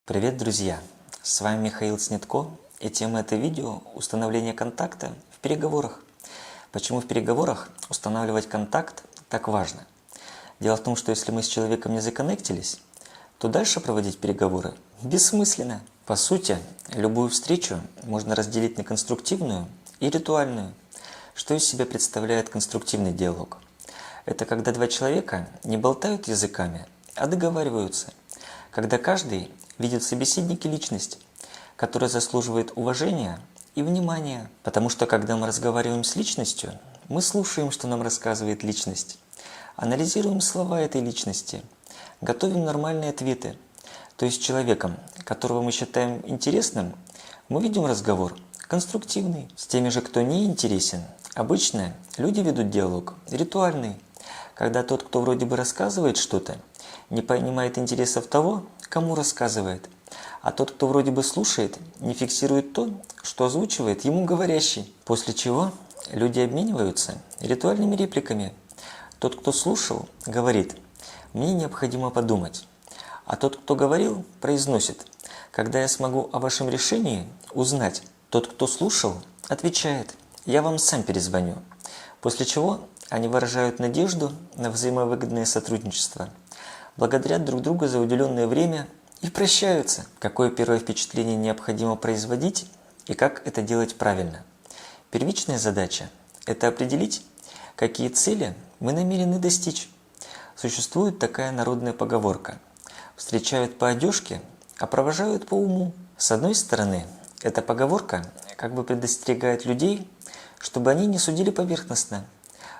Привет, друзья! С вами Михаил Снитко, и тема этого видео – установление контакта в переговорах. Почему в переговорах устанавливать контакт так важно? Дело в том, что если мы с человеком не законнектились, то дальше проводить переговоры бессмысленно. По сути, любую встречу можно разделить на конструктивную и ритуальную. Что из себя представляет конструктивный диалог? Это когда два человека не болтают языками, а договариваются. Когда каждый видит в собеседнике личность, которая заслуживает уважения и внимания. Потому что, когда мы разговариваем с личностью, мы слушаем, что нам рассказывает личность, анализируем слова этой личности, готовим нормальные ответы. То есть человеком, которого мы считаем интересным, мы ведем разговор конструктивный. С теми же, кто не интересен, обычно люди ведут диалог ритуальный, когда тот, кто вроде бы рассказывает что-то, не понимает интересов того, кому рассказывает, а тот, кто вроде бы слушает, не фиксирует то, что озвучивает ему говорящий. После чего люди обмениваются ритуальными репликами. Тот, кто слушал, говорит: «Мне необходимо подумать». А тот, кто говорил, произносит: «Когда я смогу о вашем решении узнать». Тот, кто слушал, отвечает: «Я вам сам перезвоню». После чего они выражают надежду на взаимовыгодное сотрудничество, благодарят друг друга за уделенное время и прощаются. Какое первое впечатление необходимо производить и как это делать правильно? Первичная задача – это определить, какие цели мы намерены достичь. Существует такая народная поговорка: «Встречают по одежке, а провожают по уму». С одной стороны, эта поговорка как бы предостерегает людей, чтобы они не судили поверхностно.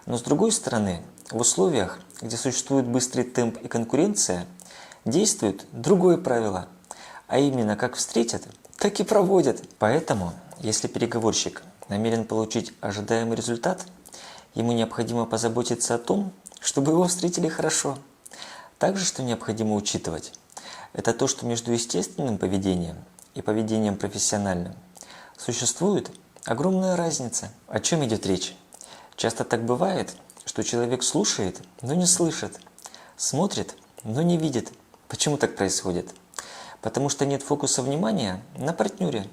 Но с другой стороны, в условиях, где существует быстрый темп и конкуренция, действует другое правило, а именно как встретят, так и проводят. Поэтому, если переговорщик намерен получить ожидаемый результат, ему необходимо позаботиться о том, чтобы его встретили хорошо. Также, что необходимо учитывать, это то, что между естественным поведением и поведением профессиональным существует огромная разница. О чем идет речь? Часто так бывает, что человек слушает, но не слышит, смотрит, но не видит. Почему так происходит? Потому что нет фокуса внимания на партнере.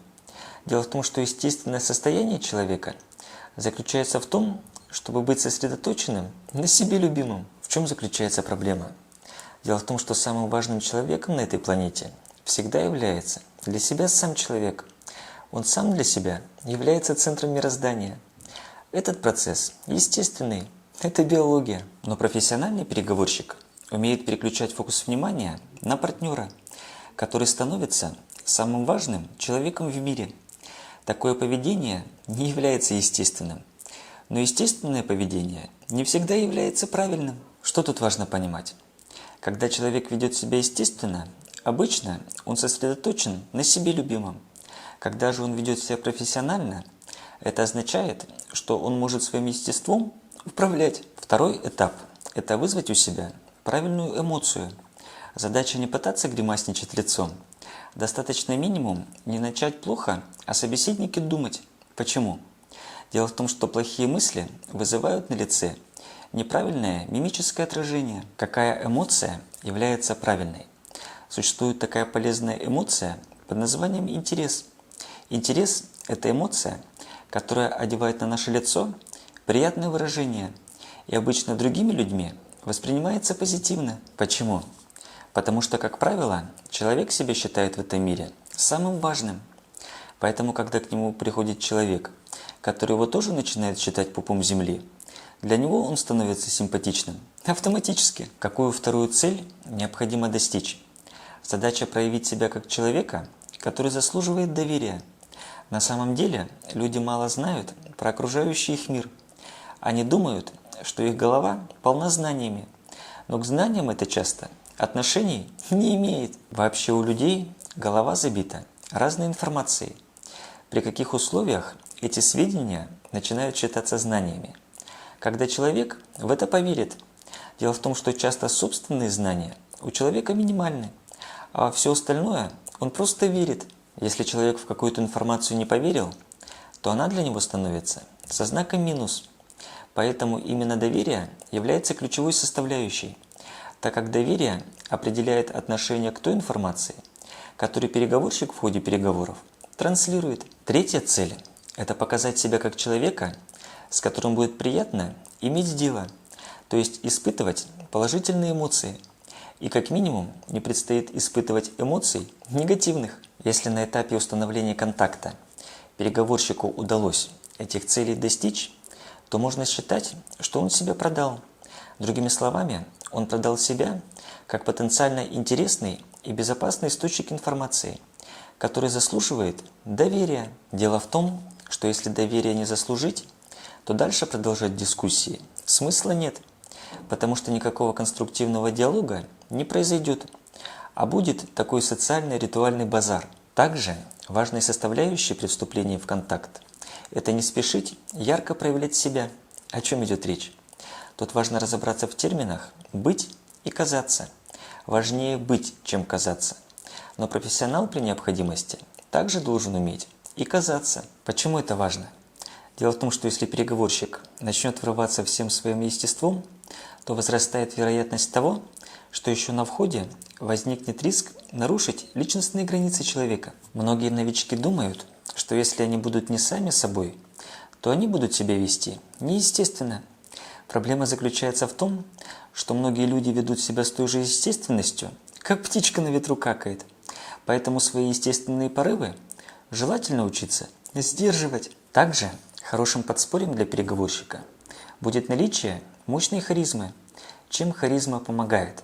Дело в том, что естественное состояние человека заключается в том, чтобы быть сосредоточенным на себе любимом. В чем заключается проблема? Дело в том, что самым важным человеком на этой планете всегда является для себя сам человек. Он сам для себя является центром мироздания. Этот процесс естественный, это биология. Но профессиональный переговорщик умеет переключать фокус внимания на партнера, который становится самым важным человеком в мире. Такое поведение не является естественным. Но естественное поведение не всегда является правильным. Что тут важно понимать? Когда человек ведет себя естественно, обычно он сосредоточен на себе любимом. Когда же он ведет себя профессионально, это означает, что он может своим естеством управлять. Второй этап – это вызвать у себя правильную эмоцию. Задача не пытаться гримасничать лицом. Достаточно минимум не начать плохо о собеседнике думать. Почему? Дело в том, что плохие мысли вызывают на лице неправильное мимическое отражение. Какая эмоция является правильной? Существует такая полезная эмоция под названием интерес. Интерес – это эмоция, которая одевает на наше лицо приятное выражение и обычно другими людьми воспринимается позитивно. Почему? Потому что, как правило, человек себя считает в этом мире самым важным. Поэтому, когда к нему приходит человек, который его тоже начинает считать пупом земли, для него он становится симпатичным автоматически. Какую вторую цель необходимо достичь? Задача проявить себя как человека, который заслуживает доверия. На самом деле люди мало знают про окружающий их мир. Они думают, что их голова полна знаниями, но к знаниям это часто отношений не имеет. Вообще у людей голова забита разной информацией. При каких условиях эти сведения начинают считаться знаниями? Когда человек в это поверит. Дело в том, что часто собственные знания у человека минимальны, а все остальное он просто верит. Если человек в какую-то информацию не поверил, то она для него становится со знаком минус. Поэтому именно доверие является ключевой составляющей, так как доверие определяет отношение к той информации, который переговорщик в ходе переговоров транслирует. Третья цель – это показать себя как человека, с которым будет приятно иметь дело, то есть испытывать положительные эмоции. И как минимум не предстоит испытывать эмоций негативных. Если на этапе установления контакта переговорщику удалось этих целей достичь, то можно считать, что он себя продал. Другими словами, он продал себя как потенциально интересный и безопасный источник информации, который заслуживает доверия. Дело в том, что если доверие не заслужить, то дальше продолжать дискуссии смысла нет, потому что никакого конструктивного диалога не произойдет, а будет такой социальный ритуальный базар. Также важной составляющей при вступлении в контакт – это не спешить ярко проявлять себя. О чем идет речь? Тут важно разобраться в терминах «быть» и «казаться». Важнее быть, чем казаться. Но профессионал при необходимости также должен уметь и казаться. Почему это важно? Дело в том, что если переговорщик начнет врываться всем своим естеством, то возрастает вероятность того, что еще на входе возникнет риск нарушить личностные границы человека. Многие новички думают, что если они будут не сами собой, то они будут себя вести неестественно. Проблема заключается в том, что многие люди ведут себя с той же естественностью, как птичка на ветру какает. Поэтому свои естественные порывы желательно учиться сдерживать. Также хорошим подспорьем для переговорщика будет наличие мощной харизмы. Чем харизма помогает?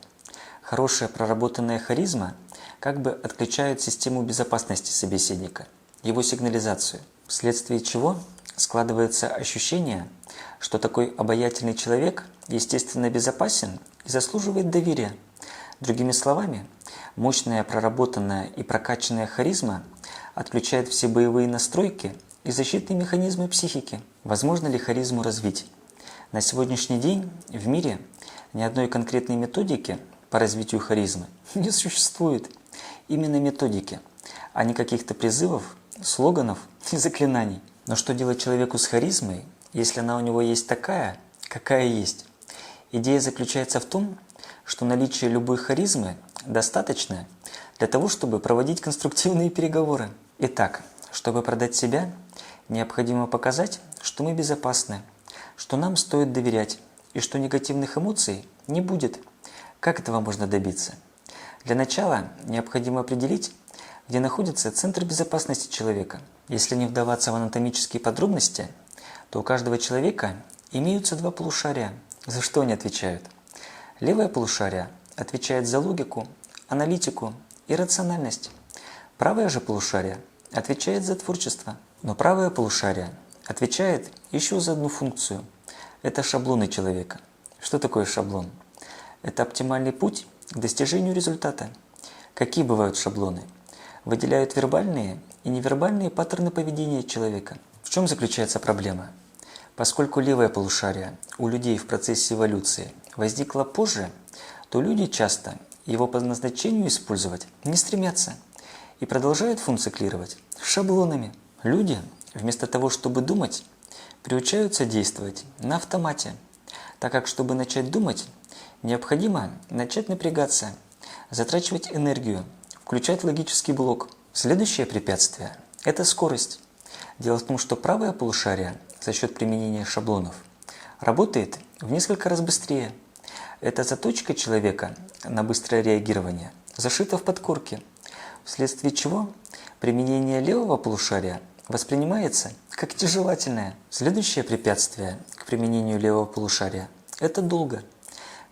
Хорошая проработанная харизма как бы отключает систему безопасности собеседника, его сигнализацию, вследствие чего складывается ощущение, что такой обаятельный человек естественно безопасен и заслуживает доверия. Другими словами, мощная проработанная и прокачанная харизма отключает все боевые настройки и защитные механизмы психики. Возможно ли харизму развить? На сегодняшний день в мире ни одной конкретной методики по развитию харизмы не существует. Именно методики, а не каких-то призывов, слоганов и заклинаний. Но что делать человеку с харизмой, если она у него есть такая, какая есть? Идея заключается в том, что наличие любой харизмы достаточно для того, чтобы проводить конструктивные переговоры. Итак, чтобы продать себя, необходимо показать, что мы безопасны, что нам стоит доверять и что негативных эмоций не будет. Как этого можно добиться? Для начала необходимо определить, где находится центр безопасности человека. Если не вдаваться в анатомические подробности, то у каждого человека имеются два полушария. За что они отвечают? Левое полушарие отвечает за логику, аналитику и рациональность. Правое же полушарие отвечает за творчество. Но правое полушарие отвечает еще за одну функцию. Это шаблоны человека. Что такое шаблон? Это оптимальный путь к достижению результата. Какие бывают шаблоны? Выделяют вербальные и невербальные паттерны поведения человека. В чем заключается проблема? Поскольку левое полушарие у людей в процессе эволюции возникло позже, то люди часто его по назначению использовать не стремятся и продолжают функционировать шаблонами. Люди, вместо того, чтобы думать, приучаются действовать на автомате, так как, чтобы начать думать, необходимо начать напрягаться, затрачивать энергию, включать логический блок. Следующее препятствие – это скорость. Дело в том, что правое полушарие за счет применения шаблонов работает в несколько раз быстрее. Эта заточка человека на быстрое реагирование зашита в подкорке, вследствие чего применение левого полушария воспринимается как нежелательное. Следующее препятствие к применению левого полушария – это долго.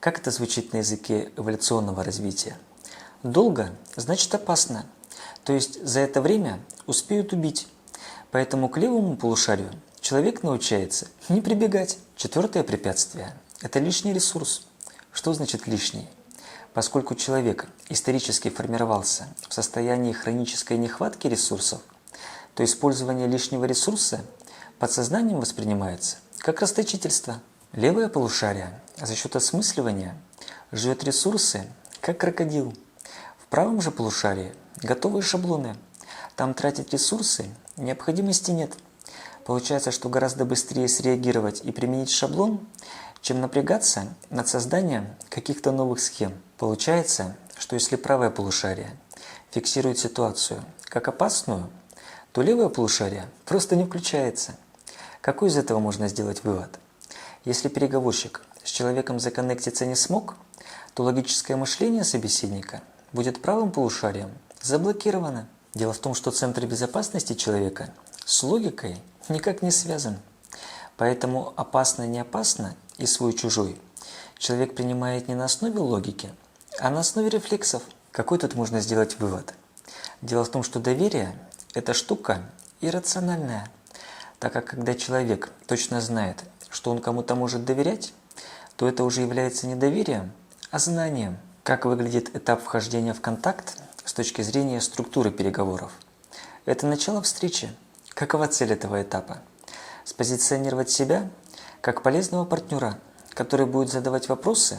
Как это звучит на языке эволюционного развития? Долго значит опасно, то есть за это время успеют убить. Поэтому к левому полушарию человек научается не прибегать. Четвертое препятствие – это лишний ресурс. Что значит лишний? Поскольку человек исторически формировался в состоянии хронической нехватки ресурсов, то использование лишнего ресурса подсознанием воспринимается как расточительство. Левое полушарие за счет осмысливания жует ресурсы, как крокодил. В правом же полушарии готовые шаблоны. Там тратить ресурсы необходимости нет. Получается, что гораздо быстрее среагировать и применить шаблон, чем напрягаться над созданием каких-то новых схем. Получается, что если правое полушарие фиксирует ситуацию как опасную, то левое полушарие просто не включается. Какой из этого можно сделать вывод? Если переговорщик с человеком законнектиться не смог, то логическое мышление собеседника будет правым полушарием заблокировано. Дело в том, что центр безопасности человека с логикой никак не связан. Поэтому опасно-не опасно и свой-чужой человек принимает не на основе логики, а на основе рефлексов. Какой тут можно сделать вывод? Дело в том, что доверие – это штука иррациональная, так как когда человек точно знает, что он кому-то может доверять, то это уже является не доверием, а знанием. Как выглядит этап вхождения в контакт с точки зрения структуры переговоров? Это начало встречи. Какова цель этого этапа? Спозиционировать себя как полезного партнера, который будет задавать вопросы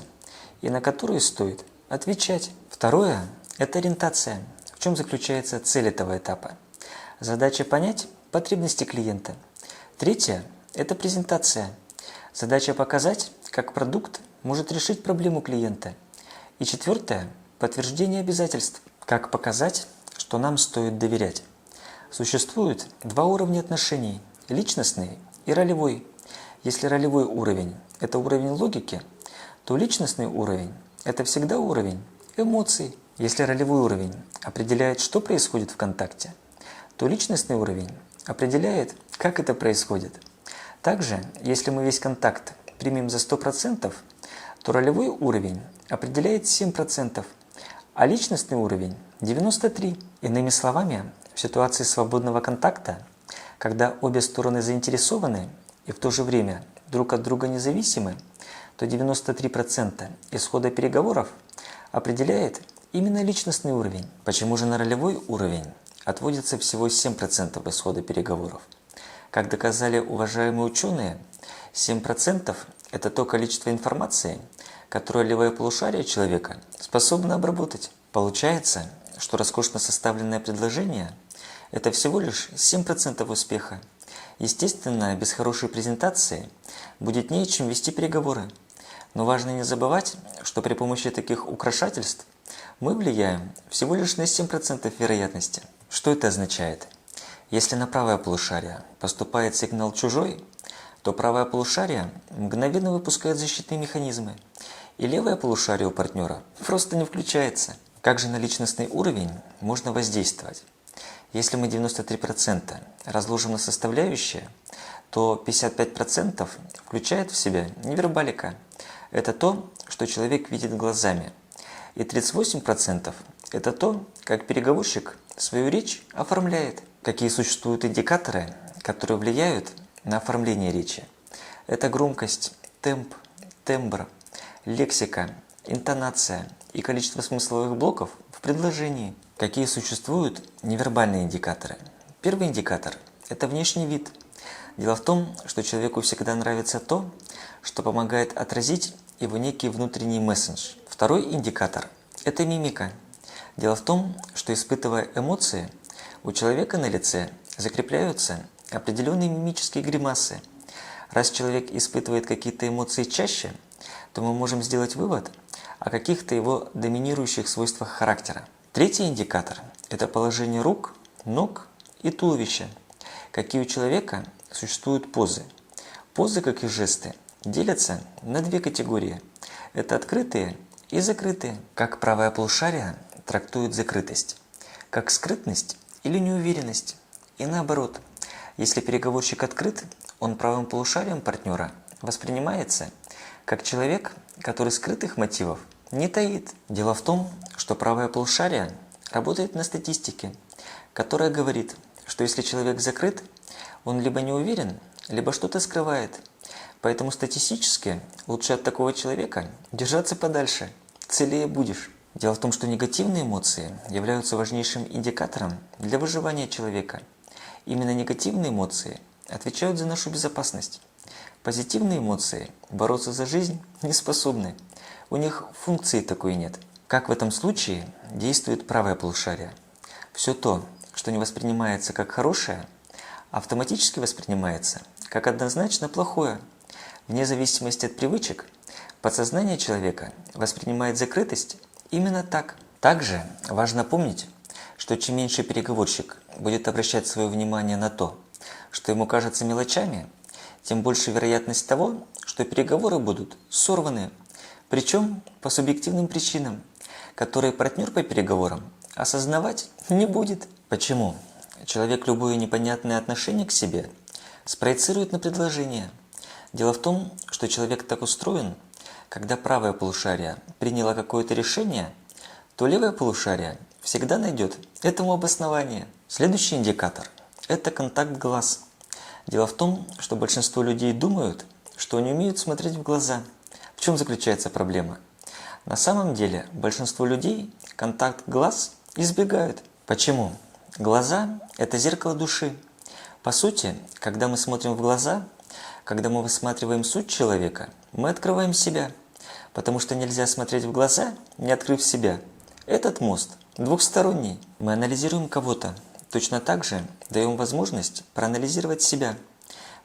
и на которые стоит отвечать. Второе – это ориентация. В чем заключается цель этого этапа? Задача понять потребности клиента. Третье – это презентация. Задача показать, как продукт может решить проблему клиента. И четвертое – подтверждение обязательств. Как показать, что нам стоит доверять. Существует два уровня отношений – личностный и ролевой. Если ролевой уровень – это уровень логики, то личностный уровень – это всегда уровень эмоций. Если ролевой уровень определяет, что происходит в контакте, то личностный уровень определяет, как это происходит. Также, если мы весь контакт примем за 100%, то ролевой уровень определяет 7%, а личностный уровень – 93%. Иными словами, в ситуации свободного контакта, когда обе стороны заинтересованы и в то же время друг от друга независимы, то 93% исхода переговоров определяет именно личностный уровень. Почему же на ролевой уровень отводится всего 7% исхода переговоров? Как доказали уважаемые ученые, 7% – это то количество информации, которое левое полушарие человека способно обработать. Получается, что роскошно составленное предложение – это всего лишь 7% успеха. Естественно, без хорошей презентации будет не о чем вести переговоры. Но важно не забывать, что при помощи таких украшательств мы влияем всего лишь на 7% вероятности. Что это означает? Если на правое полушарие поступает сигнал чужой, то правое полушарие мгновенно выпускает защитные механизмы, и левое полушарие у партнера просто не включается. Как же на личностный уровень можно воздействовать? Если мы 93% разложим на составляющие, то 55% включает в себя невербалика. Это то, что человек видит глазами. И 38% это то, как переговорщик свою речь оформляет. Какие существуют индикаторы, которые влияют на оформление речи? Это громкость, темп, тембр, лексика, интонация и количество смысловых блоков в предложении. Какие существуют невербальные индикаторы? Первый индикатор – это внешний вид. Дело в том, что человеку всегда нравится то, что помогает отразить его некий внутренний месседж. Второй индикатор – это мимика. Дело в том, что, испытывая эмоции, у человека на лице закрепляются определенные мимические гримасы. Раз человек испытывает какие-то эмоции чаще, то мы можем сделать вывод о каких-то его доминирующих свойствах характера. Третий индикатор – это положение рук, ног и туловища. Какие у человека существуют позы. Позы, как и жесты, делятся на две категории. Это открытые и закрытые. Как правое полушарие трактует закрытость? Как скрытность или неуверенность? И наоборот, если переговорщик открыт, он правым полушарием партнера воспринимается как человек, который скрытых мотивов не таит. Дело в том, что правое полушарие работает на статистике, которая говорит, что если человек закрыт, он либо не уверен, либо что-то скрывает. Поэтому статистически лучше от такого человека держаться подальше, целее будешь. Дело в том, что негативные эмоции являются важнейшим индикатором для выживания человека. Именно негативные эмоции отвечают за нашу безопасность. Позитивные эмоции бороться за жизнь не способны. У них функции такой нет. Как в этом случае действует правое полушарие? Все то, что не воспринимается как хорошее, автоматически воспринимается как однозначно плохое. Вне зависимости от привычек, подсознание человека воспринимает закрытость именно так. Также важно помнить, что чем меньше переговорщик будет обращать свое внимание на то, что ему кажется мелочами, тем больше вероятность того, что переговоры будут сорваны, причем по субъективным причинам, которые партнер по переговорам осознавать не будет. Почему? Человек любое непонятное отношение к себе спроецирует на предложение. Дело в том, что человек так устроен, когда правое полушарие приняло какое-то решение, то левое полушарие всегда найдет этому обоснование. Следующий индикатор – это контакт глаз. Дело в том, что большинство людей думают, что не умеют смотреть в глаза. В чем заключается проблема? На самом деле большинство людей контакт глаз избегают. Почему? Глаза – это зеркало души. По сути, когда мы смотрим в глаза, когда мы высматриваем суть человека, мы открываем себя. Потому что нельзя смотреть в глаза, не открыв себя. Этот мост двухсторонний. Мы анализируем кого-то. Точно так же даем возможность проанализировать себя,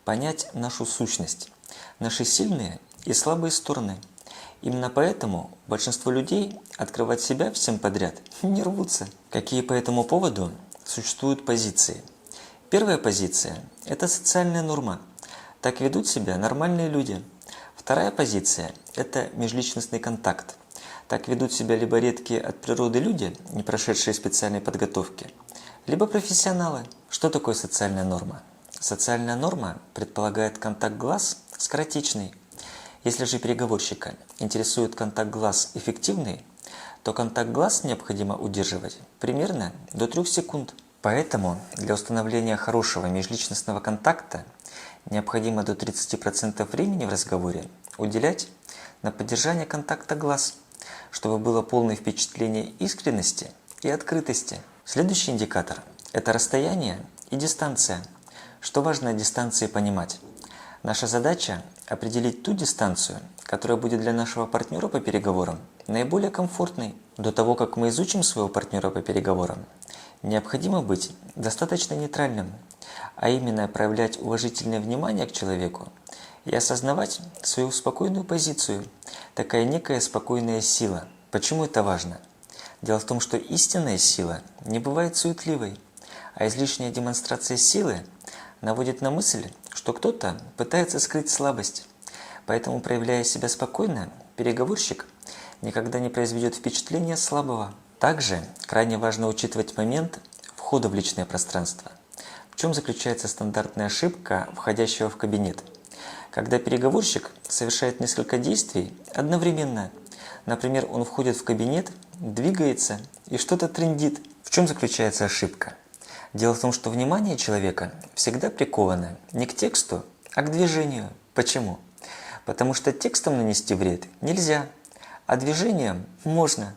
понять нашу сущность, наши сильные и слабые стороны. Именно поэтому большинство людей открывать себя всем подряд не рвутся. Какие по этому поводу существуют позиции? Первая позиция – это социальная норма. Так ведут себя нормальные люди. Вторая позиция – это межличностный контакт. Так ведут себя либо редкие от природы люди, не прошедшие специальной подготовки, либо профессионалы. Что такое социальная норма? Социальная норма предполагает контакт глаз скоротечный. Если же переговорщика интересует контакт глаз эффективный, то контакт глаз необходимо удерживать примерно до 3 секунд. Поэтому для установления хорошего межличностного контакта необходимо до 30% времени в разговоре уделять на поддержание контакта глаз, чтобы было полное впечатление искренности и открытости. Следующий индикатор – это расстояние и дистанция. Что важно о дистанции понимать? Наша задача – определить ту дистанцию, которая будет для нашего партнера по переговорам наиболее комфортной. До того, как мы изучим своего партнера по переговорам, необходимо быть достаточно нейтральным, а именно проявлять уважительное внимание к человеку и осознавать свою спокойную позицию, такая некая спокойная сила. Почему это важно? Дело в том, что истинная сила не бывает суетливой, а излишняя демонстрация силы наводит на мысль, что кто-то пытается скрыть слабость. Поэтому, проявляя себя спокойно, переговорщик никогда не произведет впечатления слабого. Также крайне важно учитывать момент входа в личное пространство. В чем заключается стандартная ошибка входящего в кабинет? Когда переговорщик совершает несколько действий одновременно. Например, он входит в кабинет, двигается и что-то трындит. В чем заключается ошибка? Дело в том, что внимание человека всегда приковано не к тексту, а к движению. Почему? Потому что текстом нанести вред нельзя, а движением можно.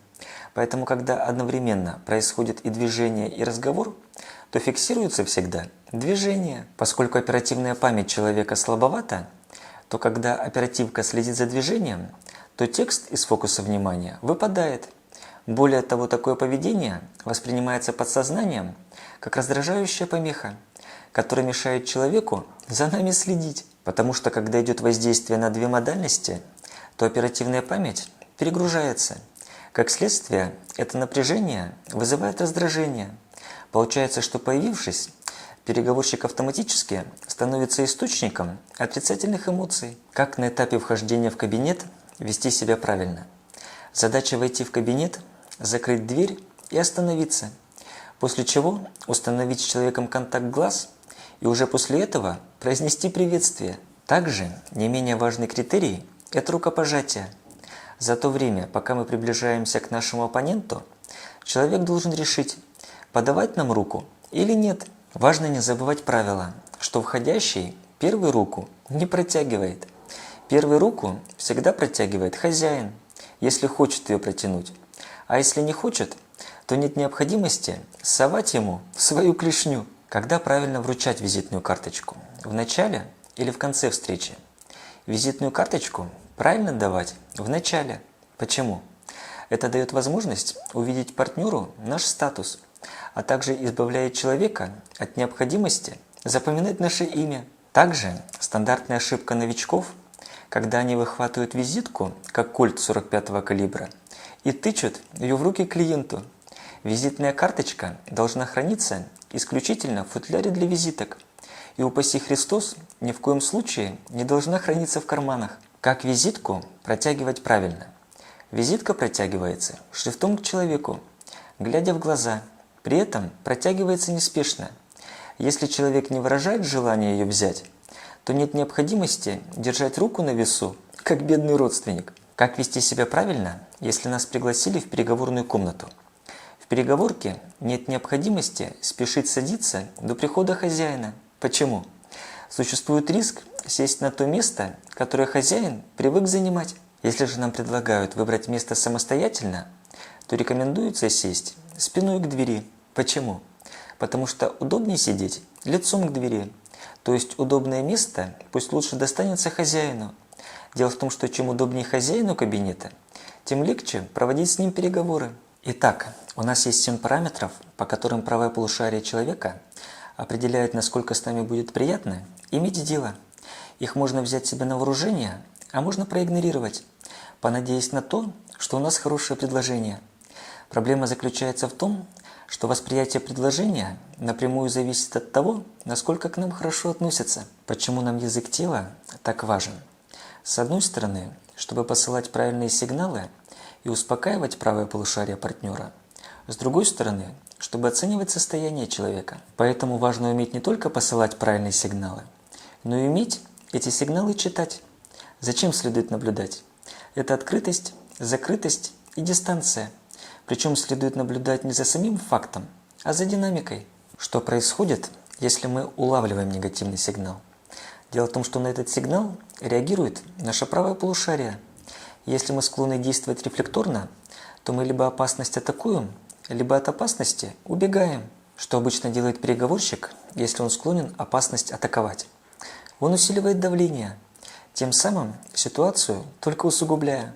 Поэтому, когда одновременно происходит и движение, и разговор, то фиксируется всегда движение. Поскольку оперативная память человека слабовата, то когда оперативка следит за движением, то текст из фокуса внимания выпадает. Более того, такое поведение воспринимается подсознанием как раздражающая помеха, которая мешает человеку за нами следить. Потому что, когда идет воздействие на две модальности, то оперативная память перегружается. Как следствие, это напряжение вызывает раздражение. Получается, что появившись, переговорщик автоматически становится источником отрицательных эмоций. Как на этапе вхождения в кабинет вести себя правильно? Задача войти в кабинет, закрыть дверь и остановиться. После чего установить с человеком контакт глаз и уже после этого произнести приветствие. Также не менее важный критерий – это рукопожатие. За то время, пока мы приближаемся к нашему оппоненту, человек должен решить, подавать нам руку или нет. Важно не забывать правило, что входящий первую руку не протягивает. Первую руку всегда протягивает хозяин, если хочет ее протянуть. А если не хочет, то нет необходимости совать ему свою клешню. Когда правильно вручать визитную карточку? В начале или в конце встречи? Визитную карточку правильно давать в начале. Почему? Это дает возможность увидеть партнеру наш статус, а также избавляет человека от необходимости запоминать наше имя. Также стандартная ошибка новичков, когда они выхватывают визитку, как кольт 45-го калибра, и тычут ее в руки клиенту. Визитная карточка должна храниться исключительно в футляре для визиток. И упаси Христос, ни в коем случае не должна храниться в карманах. Как визитку протягивать правильно? Визитка протягивается шрифтом к человеку, глядя в глаза. При этом протягивается неспешно. Если человек не выражает желания ее взять, то нет необходимости держать руку на весу, как бедный родственник. Как вести себя правильно, если нас пригласили в переговорную комнату? В переговорке нет необходимости спешить садиться до прихода хозяина. Почему? Существует риск сесть на то место, которое хозяин привык занимать. Если же нам предлагают выбрать место самостоятельно, то рекомендуется сесть спиной к двери. Почему? Потому что удобнее сидеть лицом к двери. То есть удобное место пусть лучше достанется хозяину. Дело в том, что чем удобнее хозяину кабинета, тем легче проводить с ним переговоры. Итак, у нас есть 7 параметров, по которым правое полушарие человека определяет, насколько с нами будет приятно иметь дело. Их можно взять себе на вооружение, а можно проигнорировать, понадеясь на то, что у нас хорошее предложение. Проблема заключается в том, что восприятие предложения напрямую зависит от того, насколько к нам хорошо относятся. Почему нам язык тела так важен? С одной стороны, чтобы посылать правильные сигналы и успокаивать правое полушарие партнера. С другой стороны, чтобы оценивать состояние человека. Поэтому важно уметь не только посылать правильные сигналы, но и уметь эти сигналы читать. Зачем следует наблюдать? Это открытость, закрытость и дистанция. Причем следует наблюдать не за самим фактом, а за динамикой. Что происходит, если мы улавливаем негативный сигнал? Дело в том, что на этот сигнал реагирует наше правое полушарие. Если мы склонны действовать рефлекторно, то мы либо опасность атакуем, либо от опасности убегаем. Что обычно делает переговорщик, если он склонен опасность атаковать? Он усиливает давление, тем самым ситуацию только усугубляя.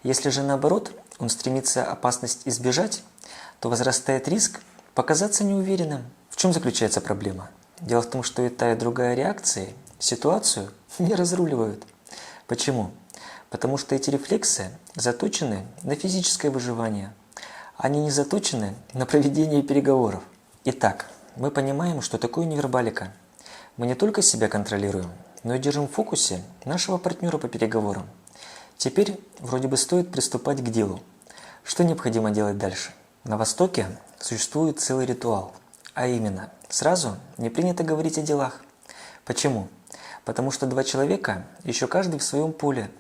Если же наоборот, он стремится опасность избежать, то возрастает риск показаться неуверенным. В чем заключается проблема? Дело в том, что и та, и другая реакции ситуацию не разруливают. Почему? Потому что эти рефлексы заточены на физическое выживание. Они не заточены на проведение переговоров. Итак, мы понимаем, что такое невербалика. Мы не только себя контролируем, но и держим в фокусе нашего партнера по переговорам. Теперь вроде бы стоит приступать к делу. Что необходимо делать дальше? На Востоке существует целый ритуал. А именно, сразу не принято говорить о делах. Почему? Потому что 2 человека, еще каждый в своем поле,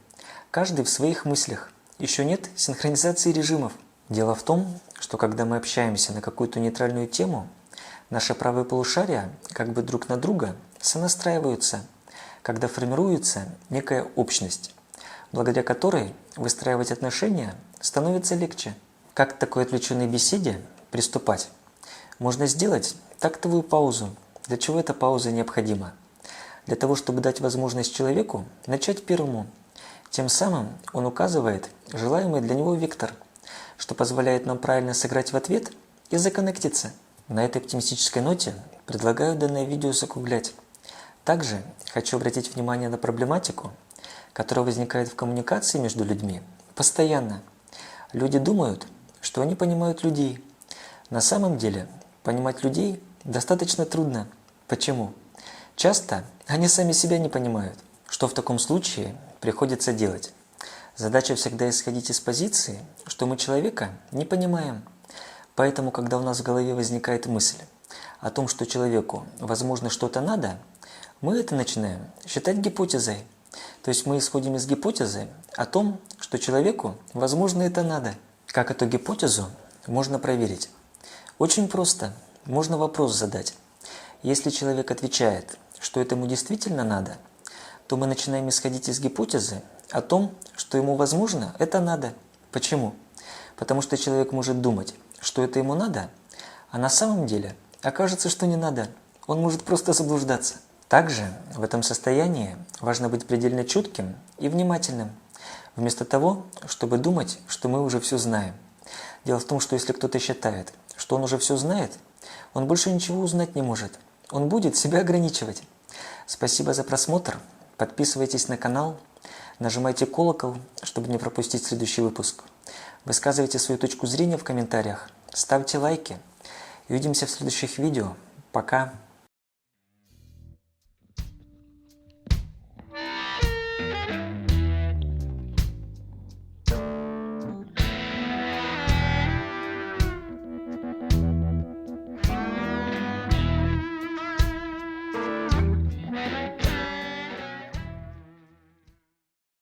каждый в своих мыслях. Еще нет синхронизации режимов. Дело в том, что когда мы общаемся на какую-то нейтральную тему, наши правые полушария как бы друг на друга сонастраиваются, когда формируется некая общность, благодаря которой выстраивать отношения становится легче. Как к такой отвлеченной беседе приступать? Можно сделать тактовую паузу. Для чего эта пауза необходима? Для того, чтобы дать возможность человеку начать первому. Тем самым он указывает желаемый для него вектор, что позволяет нам правильно сыграть в ответ и законнектиться. На этой оптимистической ноте предлагаю данное видео закруглять. Также хочу обратить внимание на проблематику, которая возникает в коммуникации между людьми постоянно. Люди думают, что они понимают людей. На самом деле, понимать людей достаточно трудно. Почему? Часто они сами себя не понимают. Что в таком случае приходится делать? Задача всегда исходить из позиции, что мы человека не понимаем. Поэтому, когда у нас в голове возникает мысль о том, что человеку, возможно, что-то надо, мы это начинаем считать гипотезой. То есть мы исходим из гипотезы о том, что человеку, возможно, это надо. Как эту гипотезу можно проверить? Очень просто. Можно вопрос задать. Если человек отвечает, что это ему действительно надо, то мы начинаем исходить из гипотезы о том, что ему, возможно, это надо. Почему? Потому что человек может думать, что это ему надо, а на самом деле окажется, что не надо. Он может просто заблуждаться. Также в этом состоянии важно быть предельно чутким и внимательным, вместо того, чтобы думать, что мы уже все знаем. Дело в том, что если кто-то считает, что он уже все знает, он больше ничего узнать не может. Он будет себя ограничивать. Спасибо за просмотр. Подписывайтесь на канал, нажимайте колокол, чтобы не пропустить следующий выпуск. Высказывайте свою точку зрения в комментариях. ставьте лайки. Увидимся в следующих видео. Пока.